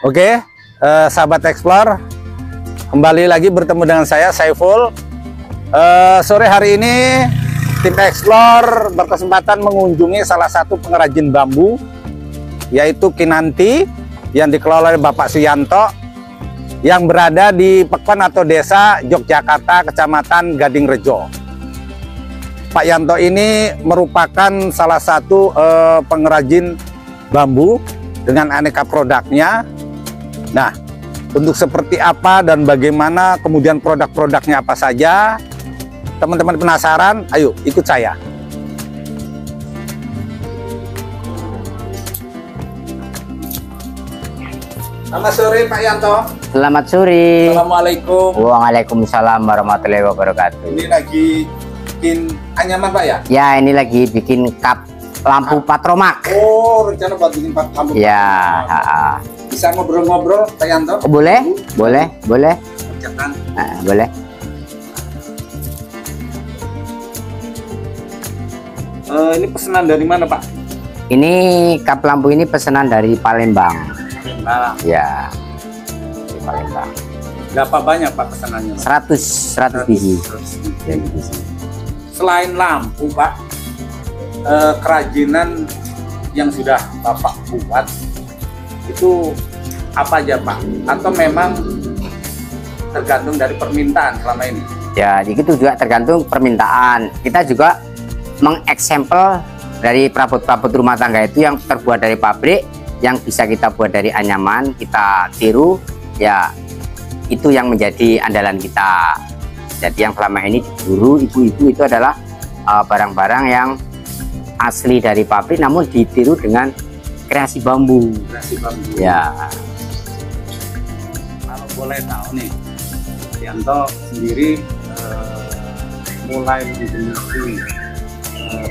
Oke, sahabat Explore, kembali lagi bertemu dengan saya Saiful. Sore hari ini tim Explore berkesempatan mengunjungi salah satu pengrajin bambu, yaitu Kinanti, yang dikelola oleh Bapak Suyanto, yang berada di Pekon atau Desa Yogyakarta, Kecamatan Gadingrejo. Pak Yanto ini merupakan salah satu pengrajin bambu dengan aneka produknya. Nah, untuk seperti apa dan bagaimana, kemudian produk-produknya apa saja, teman-teman penasaran? Ayo ikut saya. Selamat sore Pak Yanto. Selamat sore. Assalamualaikum. Waalaikumsalam warahmatullahi wabarakatuh. Ini lagi bikin anyaman Pak ya? Ya, ini lagi bikin kap lampu patromak. Oh, rencana buat bikin lampu ya, patromak. Bisa ngobrol-ngobrol Pak Yanto? Boleh, boleh, boleh. Boleh. Ini pesanan dari mana Pak? Ini kap lampu ini pesanan dari Palembang. Palembang. Ya, dari Palembang. Berapa banyak Pak pesanannya? 100 biji. Selain lampu Pak, kerajinan yang sudah Bapak buat itu apa aja Pak? Atau memang tergantung dari permintaan selama ini? Ya, itu juga tergantung permintaan. Kita juga mengeksempel dari perabot-perabot rumah tangga itu yang terbuat dari pabrik, yang bisa kita buat dari anyaman, kita tiru, ya itu yang menjadi andalan kita. Jadi yang selama ini diburu ibu-ibu itu adalah barang-barang yang asli dari pabrik namun ditiru dengan kreasi bambu. Kreasi bambu. Ya. Kalau boleh tahu nih, Yanto sendiri mulai menjadi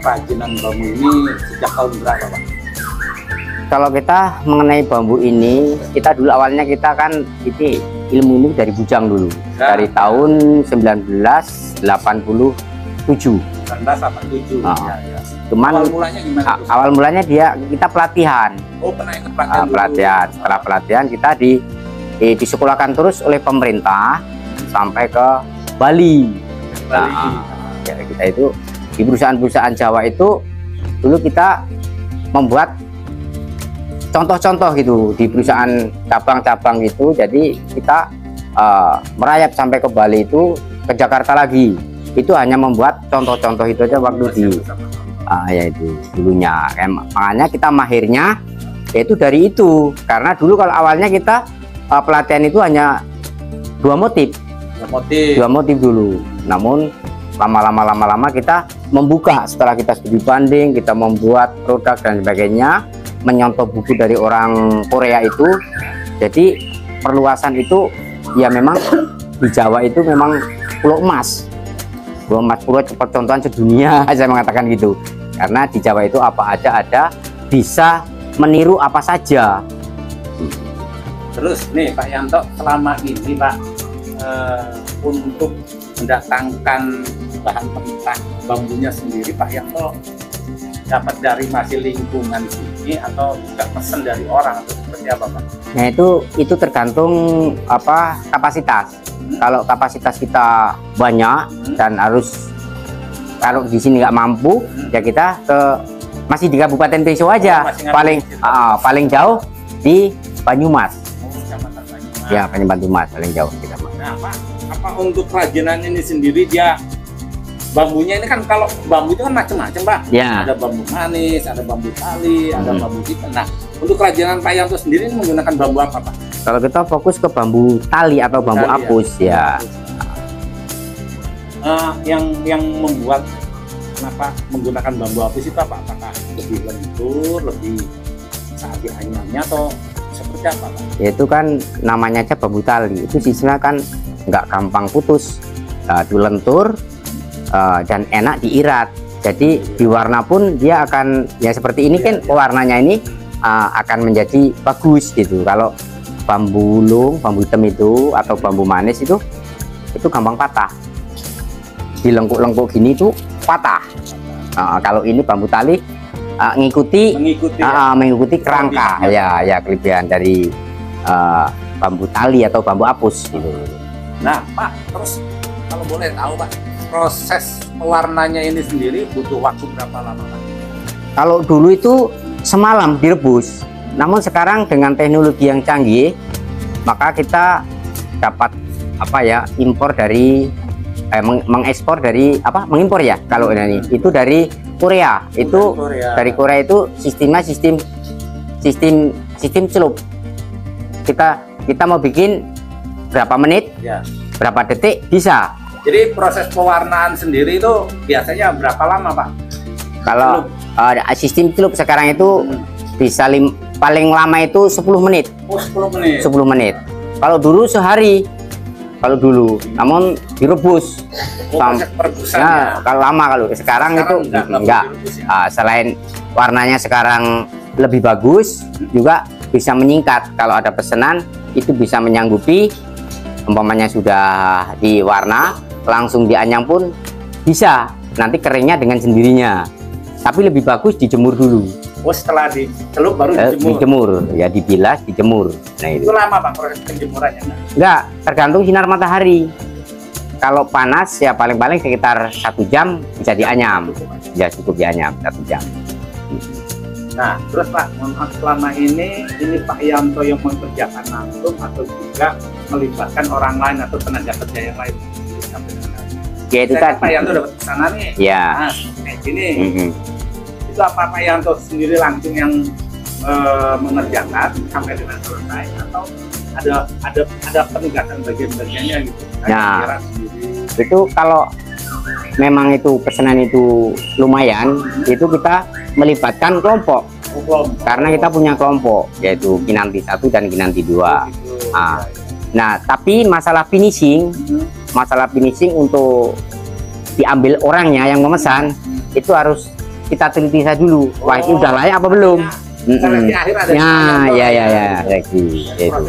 kerajinan bambu ini sejak tahun berapa Pak? Kalau kita mengenai bambu ini, kita dulu awalnya kita kan ini ilmu ini dari bujang dulu, ya, dari tahun 1987. 1987. Ya. Cuman awal mulanya gimana? Awal mulanya kita pelatihan. Oh, pernah ikut pelatihan? Pelatihan. Setelah pelatihan kita disekolahkan terus oleh pemerintah sampai ke Bali. Ya, kita itu di perusahaan-perusahaan Jawa itu dulu kita membuat contoh-contoh gitu di perusahaan cabang-cabang gitu. Jadi kita merayap sampai ke Bali itu, ke Jakarta lagi. Itu hanya membuat contoh-contoh itu aja waktu ya itu dulunya. Makanya kita mahirnya yaitu dari itu. Karena dulu kalau awalnya kita pelatihan itu hanya dua motif dulu. Namun lama-lama kita membuka, setelah kita studi banding, kita membuat produk dan sebagainya, menyontoh buku dari orang Korea itu. Jadi perluasan itu ya memang di Jawa itu memang pulau emas, pulau percontohan sedunia. Saya mengatakan gitu karena di Jawa itu apa aja ada, bisa meniru apa saja. Terus nih Pak Yanto, selama ini Pak untuk mendatangkan bahan mentah bambunya sendiri, Pak Yanto dapat dari masih lingkungan sini atau juga pesan dari orang atau seperti apa Pak? Nah itu tergantung kapasitas. Kalau kapasitas kita banyak dan harus, kalau di sini nggak mampu, ya kita masih di Kabupaten Priso aja. Paling jauh di Banyumas. Ya, Banyumas paling jauh kita. Nah, apa untuk kerajinan ini sendiri, dia bambunya ini kan, kalau bambu itu kan macam-macam Pak. Ya. Ada bambu manis, ada bambu tali, ada bambu hitam. Nah, untuk kerajinan Pak Yanto sendiri ini menggunakan bambu apa Pak? Kalau kita fokus ke bambu tali atau bambu apus ya. Yang membuat kenapa menggunakan bambu apus itu apa? Apakah lebih lentur, lebih saat dianyamnya, atau seperti apa Pak? Yaitu kan namanya aja bambu tali, itu sisinya kan nggak gampang putus, itu lentur dan enak diirat. Jadi di warna pun dia akan ya seperti ini kan, warnanya ini akan menjadi bagus gitu. Kalau bambu ulung, bambu hitam itu atau bambu manis itu gampang patah. Dilengkuk-lengkuk gini tuh patah. Kalau ini bambu tali mengikuti kerangka, ya kelebihan dari bambu tali atau bambu apus gitu. Nah Pak, terus kalau boleh tahu Pak, proses pewarnanya ini sendiri butuh waktu berapa lama Pak? Kalau dulu itu semalam direbus, namun sekarang dengan teknologi yang canggih, maka kita dapat apa ya, impor dari mengekspor dari mengimpor ya kalau ini itu dari Korea. Itu dari Korea itu sistemnya sistem celup. Kita mau bikin berapa menit, ya, berapa detik bisa. Jadi proses pewarnaan sendiri itu biasanya berapa lama Pak? Kalau sistem celup sekarang itu bisa paling lama itu 10 menit. Oh, 10 menit. 10 menit. Kalau dulu sehari. Kalau dulu, namun direbus. Ya, kalau lama, kalau sekarang itu enggak. Ya? Selain warnanya sekarang lebih bagus, juga bisa menyingkat. Kalau ada pesanan itu bisa menyanggupi, umpamanya sudah diwarna langsung dianyang pun bisa. Nanti keringnya dengan sendirinya. Tapi lebih bagus dijemur dulu. Oh, setelah dicelup baru dijemur, ya dibilas, dijemur. Nah itu lama Pak proses penjemurannya? Enggak, tergantung sinar matahari. Kalau panas ya paling-paling sekitar 1 jam bisa dianyam. Ya cukup dianyam 1 jam. Nah terus Pak, selama ini Pak Yanto yang mengerjakan langsung atau juga melibatkan orang lain atau tenaga kerja yang lain? Ya itu tadi. Pak Yanto dapat pesanan nih. Ya. Nah, kayak gini. Itu apa Pak Yanto sendiri langsung yang mengerjakan sampai dengan selesai, atau ada penugasan bagian-bagiannya gitu? Nah, itu kalau memang itu pesanan itu lumayan, itu kita melibatkan kelompok. Karena kita punya kelompok, yaitu Kinanti 1 dan Kinanti 2. Nah, tapi masalah finishing untuk diambil orangnya yang memesan, itu harus kita teliti saja dulu. Wah, ini udah layak apa belum? Seleksi akhir ada ya, seleksi itu.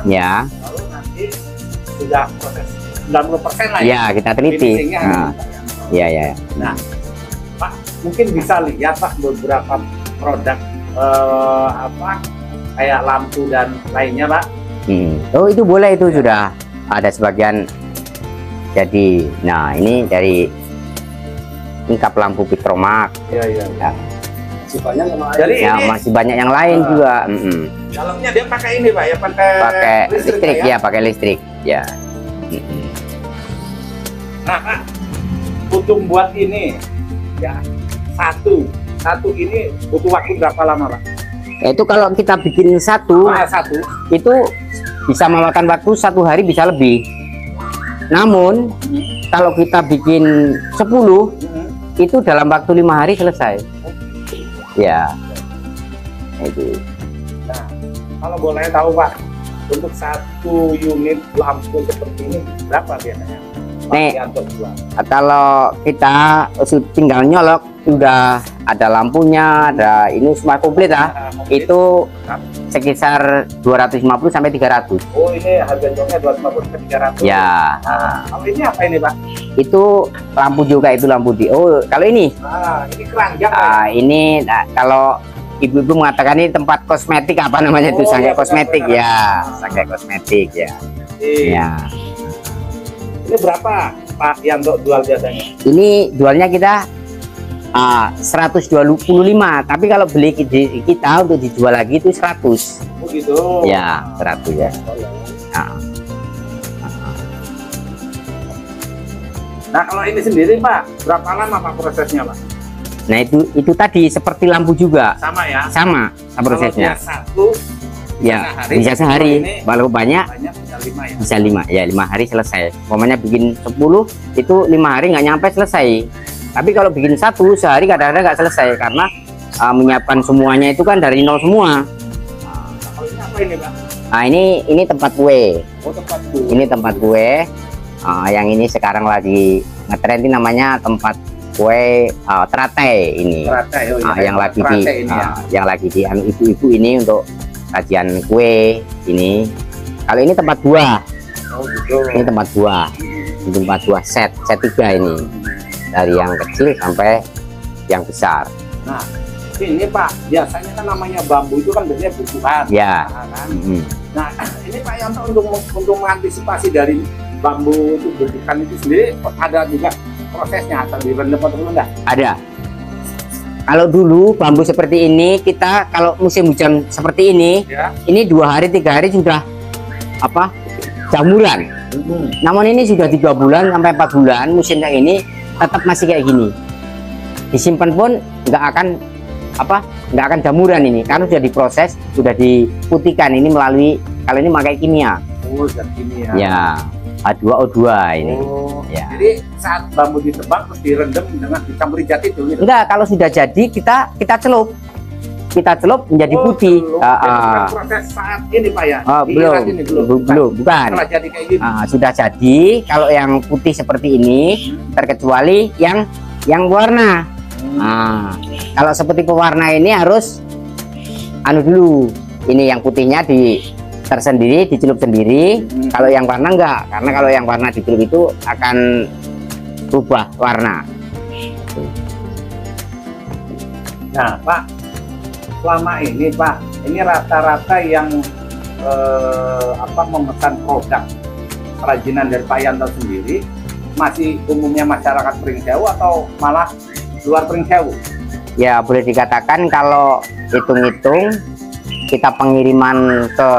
Ya. Lalu nanti sudah proses 90% lah ya, kita teliti. Ya. Nah, Pak, mungkin bisa lihat Pak beberapa produk kayak lampu dan lainnya Pak. Oh, itu boleh, itu sudah ada sebagian. Jadi, nah ini dari tingkap lampu Pitromak. Iya. Ya. Masih banyak yang lain. Jadi ya, masih banyak yang lain juga. Dalamnya dia pakai ini Pak ya, pakai listrik ya, pakai listrik ya. Nah Pak, untuk buat ini ya satu ini butuh waktu berapa lama Pak? Itu kalau kita bikin satu itu bisa memakan waktu 1 hari bisa lebih. Namun kalau kita bikin 10 itu dalam waktu 5 hari selesai. Ya, itu. Nah, kalau boleh tahu Pak, untuk 1 unit lampu seperti ini berapa biasanya? Nih, kalau kita tinggal nyolok, udah ada lampunya, ada ini semua komplit lah. Itu sekitar 250 sampai 300. Oh, ini harga jualnya 250 sampai 300. Ya. Kalau ini apa ini Pak? Itu lampu juga, itu lampu di. Oh, kalau ini. Ini keranjang. Ini kalau ibu-ibu mengatakan ini tempat kosmetik, apa namanya itu, sangkai kosmetik ya, sangkai kosmetik ya. Ya. Ini berapa Pak Yanto jual biasanya? Ini jualnya kita 125, tapi kalau beli kita untuk dijual lagi itu 100. Oh gitu. Ya, 100 ya. Nah, kalau ini sendiri Pak, berapa lama Pak prosesnya Pak? Nah, itu tadi seperti lampu juga. Sama ya? Sama prosesnya. Satu ya, bisa sehari. Kalau banyak bisa 5 ya? Bisa 5 hari selesai. Pokoknya bikin 10 itu 5 hari nggak nyampe selesai. Tapi kalau bikin 1 sehari kadang-kadang nggak selesai karena menyiapkan semuanya itu kan dari nol semua. Kalau ini apa ini Pak? Nah, ini tempat kue. Oh, tempat kue. Ini tempat kue. Yang ini sekarang lagi ngetren ini namanya tempat kue teratai ini. Teratai, yang lagi di yang lagi di ibu-ibu ini untuk sajian kue ini. Kalau ini tempat buah. Oh gitu. Ini tempat buah. Ini tempat buah set 3 ini. Dari yang kecil sampai yang besar. Nah, Ini Pak, biasanya kan namanya bambu itu kan biasanya butuhan. Ya. Kan? Nah, ini Pak Yanto untuk mengantisipasi dari bambu itu butuhan itu sendiri ada juga prosesnya atau direndam atau enggak? Ada. Kalau dulu bambu seperti ini kita kalau musim hujan seperti ini, Ya. ini 2 hari 3 hari sudah apa jamuran. Namun ini sudah 3 bulan sampai 4 bulan musimnya ini tetap masih kayak gini. Disimpan pun nggak akan jamuran ini karena sudah diproses, sudah diputihkan ini melalui kalau ini pakai kimia. Oh, zat kimia. Ya, H2O2 ini. Oh, Ya. jadi saat bambu ditebang terus direndam dengan dicampuri zat itu gitu. Enggak, kalau sudah jadi kita celup. Kita celup menjadi putih. Belum. Bukan proses saat ini Pak ya? Belum. Diirat ini, Bukan. Setelah jadi kayak gini. Sudah jadi. Kalau yang putih seperti ini, terkecuali yang warna. Kalau seperti pewarna ini harus dulu. Ini yang putihnya tersendiri, dicelup sendiri. Kalau yang warna enggak, karena kalau yang warna dicelup itu akan berubah warna. Nah Pak, selama ini Pak, ini rata-rata yang memesan produk kerajinan dari Pak Yanto sendiri masih umumnya masyarakat Pringsewu atau malah luar Pringsewu? Ya boleh dikatakan kalau hitung-hitung kita pengiriman ke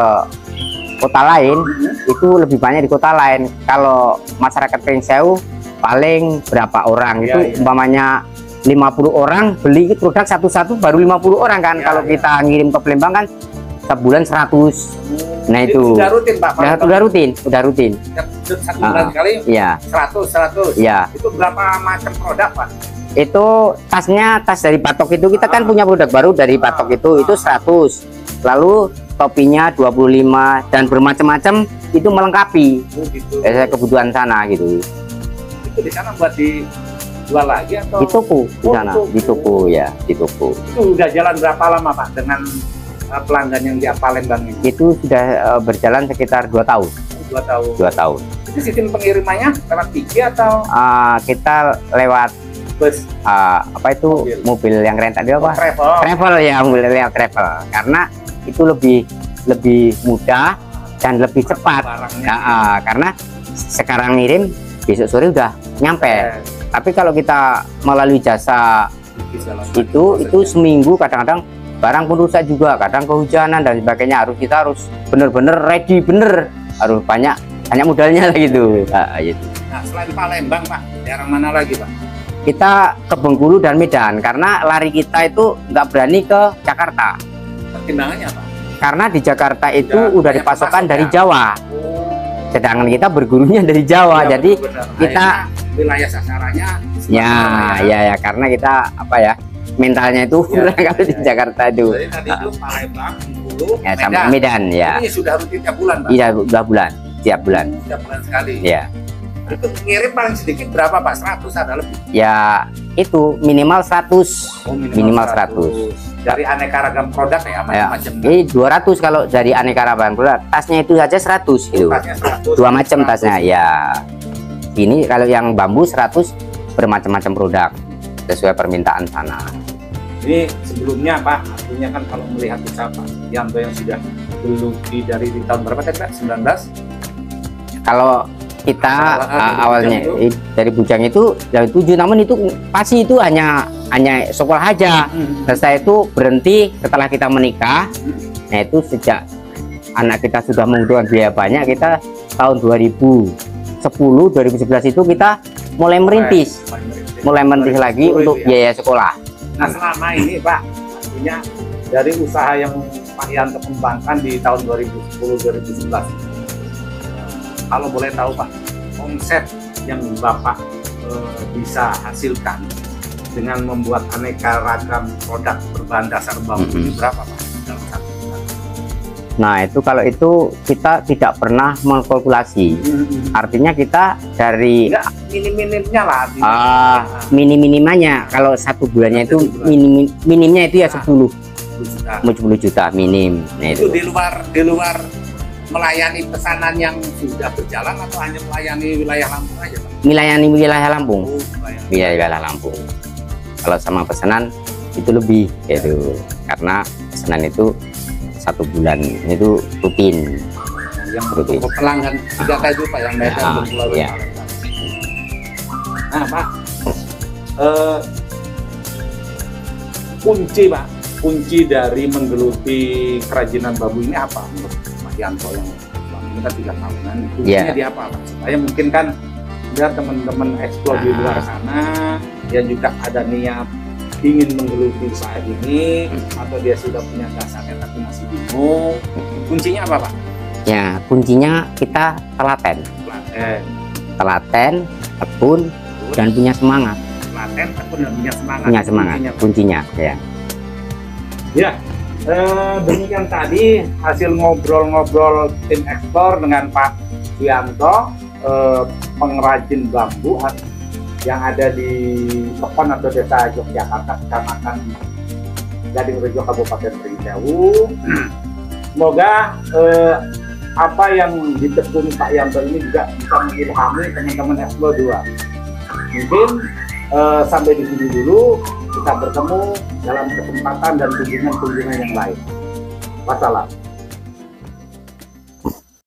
kota lain itu lebih banyak di kota lain. Kalau masyarakat Pringsewu paling berapa orang itu umpamanya 50 orang beli produk satu-satu baru 50 orang kan. Kalau kita ngirim ke Palembang kan sebulan 100. Nah itu sudah rutin Pak? Udah rutin. Satu bulan sekali? Iya. 100. Iya. Itu berapa macam produk Pak? Itu tas dari Patok itu kita kan punya produk baru dari Patok itu 100. Lalu topinya 25 dan bermacam-macam itu melengkapi kebutuhan sana gitu. Itu di sana buat dijual lagi atau di toko di sana? Di toko ya, di toko. Itu udah jalan berapa lama Pak dengan pelanggan yang di Palembang ini? Itu sudah berjalan sekitar 2 tahun. 2 tahun. 2 tahun. Itu sistem pengirimannya lewat Tiki atau kita lewat bus? Mobil yang rent tadi apa? Travel ya, mobil lewat travel. Karena itu lebih mudah dan lebih cepat. Karena sekarang ngirim besok sore udah nyampe. Tapi kalau kita melalui jasa itu seminggu, kadang-kadang barang pun rusak juga, kadang kehujanan dan sebagainya. Kita harus bener-bener ready, harus banyak modalnya lah gitu. Nah selain Palembang Pak, daerah mana lagi Pak? Kita ke Bengkulu dan Medan karena lari kita itu nggak berani ke Jakarta. Pertimbangannya Pak? Karena di Jakarta itu udah dipasokkan dari Jawa. Sedangkan kita bergurunya dari Jawa, jadi kita wilayah sasarannya ya karena kita mentalnya itu kurang kalau di Jakarta itu. Jadi tadi itu Palembang, Bengkulu, sama Medan ya. Ini sudah rutin tiap bulan Pak? Iya, tiap bulan sekali. Ya. Itu ngirim paling sedikit berapa Pak? 100 ada lebih? Ya itu minimal 100. Minimal 100. Dari aneka ragam produk ya macam-macam. Ini 200 kalau dari aneka ragam produk. Tasnya itu saja 100 gitu. Tasnya 100. 2 macam tasnya ya. Ini kalau yang bambu 100 bermacam-macam produk sesuai permintaan sana. Ini sebelumnya Pak, artinya kan kalau melihat usaha Pak Yanto yang sudah geluti dari tahun berapa tadi Pak? 19? Kalau kita awalnya dari bujang itu dari 7, namun itu pasti itu hanya sekolah aja. Setelah itu berhenti setelah kita menikah. Nah itu sejak anak kita sudah membutuhkan biaya banyak, kita tahun 2011 itu kita mulai merintis lagi untuk biaya sekolah. Nah selama ini Pak, artinya dari usaha yang Pak Yanto kembangkan di tahun 2010-2011, kalau boleh tahu Pak, omset yang Bapak bisa hasilkan dengan membuat aneka ragam produk berbahan dasar bambu ini berapa Pak dalam satu bulan? Nah itu kalau itu kita tidak pernah mengkalkulasi. Artinya kita dari minim-minimnya lah. Minim-minimannya kalau satu bulannya itu minimnya itu ya 10 juta minim. Nah, itu di luar melayani pesanan yang sudah berjalan atau hanya melayani wilayah Lampung aja Pak? Melayani wilayah Lampung. Wilayah Lampung. Kalau sama pesanan itu lebih gitu, karena pesanan itu 1 bulan itu rutin. Yang Rutin. untuk pelanggan 3K itu Pak yang Medan dan Pulau Iya. Nah Pak, kunci dari menggeluti kerajinan bambu ini apa menurut Mas Yanto yang selama ini kan 3 tahunan, kuncinya Iya. di apa Pak? Supaya mungkin kan biar teman-teman eksplor di luar sana yang juga ada niat ingin menggeluti usaha ini atau dia sudah punya dasarnya tapi masih bingung, kuncinya apa Pak? Ya, kuncinya kita telaten, tekun, dan punya semangat. Telaten, tekun dan punya semangat. Punya semangat, kuncinya ya. Ya, demikian tadi hasil ngobrol-ngobrol tim Explore dengan Pak Yanto, pengrajin bambu yang ada di Pekon atau Desa Yogyakarta, Kecamatan Gading Rejo, Kabupaten Pringsewu. Semoga apa yang ditekuni Pak Yanto ini juga bisa mengilhami teman-teman Explore 2. Mungkin sampai di sini dulu, kita bertemu dalam kesempatan dan kunjungan-kunjungan yang lain. Wassalam.